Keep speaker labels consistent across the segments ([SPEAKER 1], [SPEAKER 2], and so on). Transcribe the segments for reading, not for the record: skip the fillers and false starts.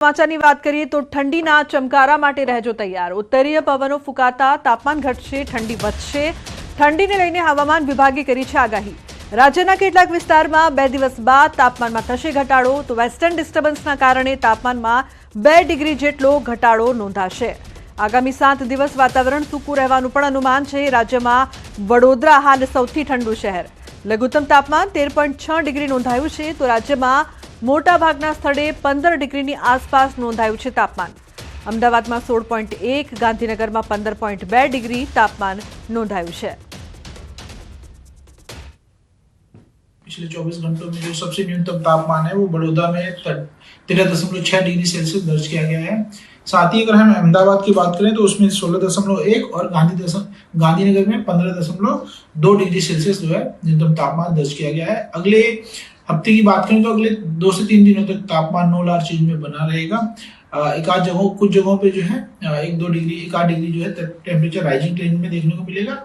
[SPEAKER 1] સમાચારની વાત કરીએ તો ઠંડીના ચમકારા માટે રહેજો તૈયાર। ઉત્તરીય પવનો ફૂંકાતા તાપમાન ઘટશે, ઠંડી વધશે। ઠંડીને લઈને હવામાન વિભાગે કરી છે આગાહી। રાજ્યના કેટલાક વિસ્તારમાં 2 દિવસ બાદ તાપમાનમાં થશે ઘટાડો, તો વેસ્ટર્ન ડિસ્ટર્બન્સના કારણે તાપમાનમાં 2 ડિગ્રી જેટલો ઘટાડો નોંધાશે। આગામી 7 દિવસ વાતાવરણ સૂકું રહેવાનું પણ અનુમાન છે। રાજ્યમાં વડોદરા હાલ સૌથી ઠંડુ શહેર, લઘુત્તમ તાપમાન 13.6 ડિગ્રી નોંધાયું છે, તો રાજ્યમાં મોટાભાગના સ્થળે 15 ડિગ્રીની આસપાસ નોંધાયું છે તાપમાન। અમદાવાદમાં 16.1, ગાંધીનગરમાં 15.2 ડિગ્રી તાપમાન નોંધાયું છે।
[SPEAKER 2] पिछले 24 घंटों में जो सबसे न्यूनतम तापमान है वो बड़ौदा में 13.6 डिग्री सेल्सियस दर्ज किया गया है। साथ ही अगर हम अहमदाबाद की बात करें तो उसमें 16.1 और गांधीनगर में 15.2 डिग्री सेल्सियस जो है न्यूनतम तापमान दर्ज किया गया है। अगले हफ्ते की बात करें तो अगले 2 से 3 दिनों तक तापमान 9 लार चीज में बना रहेगा। एक आध जगहों कुछ जगहों पे जो है 1-2 डिग्री 1 आध डिग्री जो है टेम्परेचर राइजिंग ट्रेंड में देखने को मिलेगा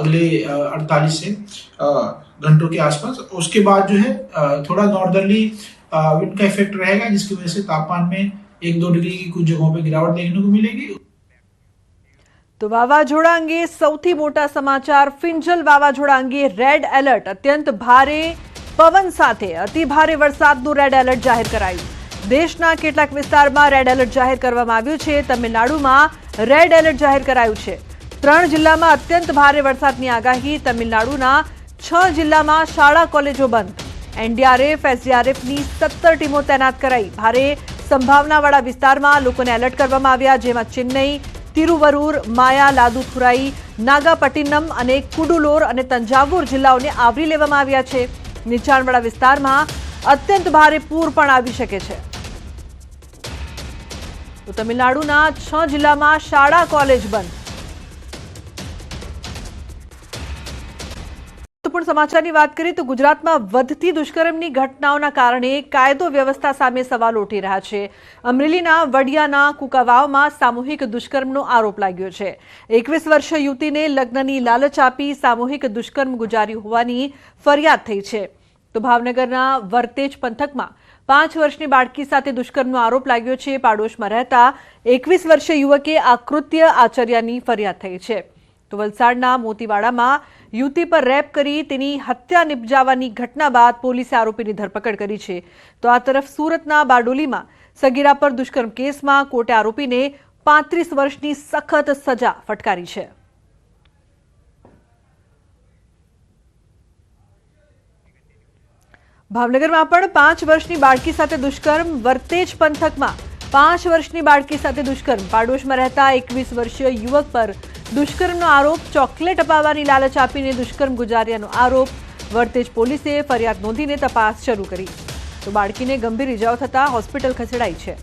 [SPEAKER 2] अगले 48 से घंटों के आसपास। उसके बाद जो है थोड़ा नॉर्दर्ली विंड का इफेक्ट रहेगा, जिसकी वजह से तापमान में 1-2 डिग्री की कुछ जगहों पे गिरावट देखने को मिलेगी।
[SPEAKER 1] तो वावाझोड़ा अंगे सौथी मोटा समाचार। फिंजल वावाझोड़ा अंगे रेड एलर्ट, अत्यंत भारे पवन साथे अति भारे वरसादનું રેડ એલર્ટ જાહેર કરાયું। દેશના કેટલાક વિસ્તારમાં રેડ એલર્ટ જાહેર કરવામાં આવ્યું છે। તમિલનાડુમાં રેડ એલર્ટ જાહેર કરાયું છે। 3 જિલ્લામાં અત્યંત ભારે વરસાદની આગાહી। તમિલનાડુના 6 જિલ્લામાં શાળા કોલેજો બંધ। એનડીઆરએફ એસડીઆરએફની 17 ટીમો તૈનાત કરાઈ। ભારે સંભાવનાવાળા વિસ્તારમાં લોકોને એલર્ટ કરવામાં આવ્યા, જેમાં ચેન્નઈ, તિરુવરુર, માયા લાદુથુરાઈ, નાગાપટ્ટિનમ અને કુડુલોર અને તંજાવુર જિલ્લાઓને આવરી લેવામાં આવ્યા છે। નીચાણવાળા વિસ્તારમાં અત્યંત ભારે પૂર પણ આવી શકે છે। તો તમિલનાડુના 6 જિલ્લામાં શાળા કોલેજ બંધ। પણ સમાચારની વાત કરીએ તો ગુજરાતમાં વધતી દુષ્કર્મની ઘટનાઓના કારણે કાયદો વ્યવસ્થા સામે સવાલ ઉઠી રહ્યા છે। અમરેલીના વડિયાના કુકાવાવમાં સામૂહિક દુષ્કર્મનો આરોપ લાગ્યો છે। 21 વર્ષીય યુવતીને લગ્નની લાલચ આપી સામૂહિક દુષ્કર્મ ગુજાર્યું હોવાની ફરિયાદ થઈ છે। તો ભાવનગરના વરતેજ પંથકમાં 5 વર્ષની બાળકી સાથે દુષ્કર્મનો આરોપ લાગ્યો છે। પાડોશમાં રહેતા 21 વર્ષીય યુવકે આ કૃત્ય આચર્યાની ફરિયાદ થઈ છે। તો વલસાડના મોતીવાડામાં યુવતી પર રેપ કરી તેની હત્યા નિપજાવવાની ઘટના બાદ પોલીસે આરોપીની ધરપકડ કરી છે। તો આ તરફ સુરતના બારડોલીમાં સગીરા પર દુષ્કર્મ કેસમાં કોર્ટે આરોપીને 35 વર્ષની સખત સજા ફટકારી છે। ભાવનગરમાં પણ 5 વર્ષની બાળકી સાથે દુષ્કર્મ। વરતેજ પંથકમાં 5 વર્ષની બાળકી સાથે દુષ્કર્મ। પાડોશમાં રહેતા 21 વર્ષીય યુવક પર દુષ્કર્મનો આરોપ। ચોકલેટ અપાવવાની લાલચ આપીને દુષ્કર્મ ગુજાર્યાનો આરોપ। વરતેજ પોલીસે ફરિયાદ નોંધીને તપાસ શરૂ કરી। તો બાળકીને ગંભીર ઇજાઓ થતા હોસ્પિટલ ખસેડાઈ છે।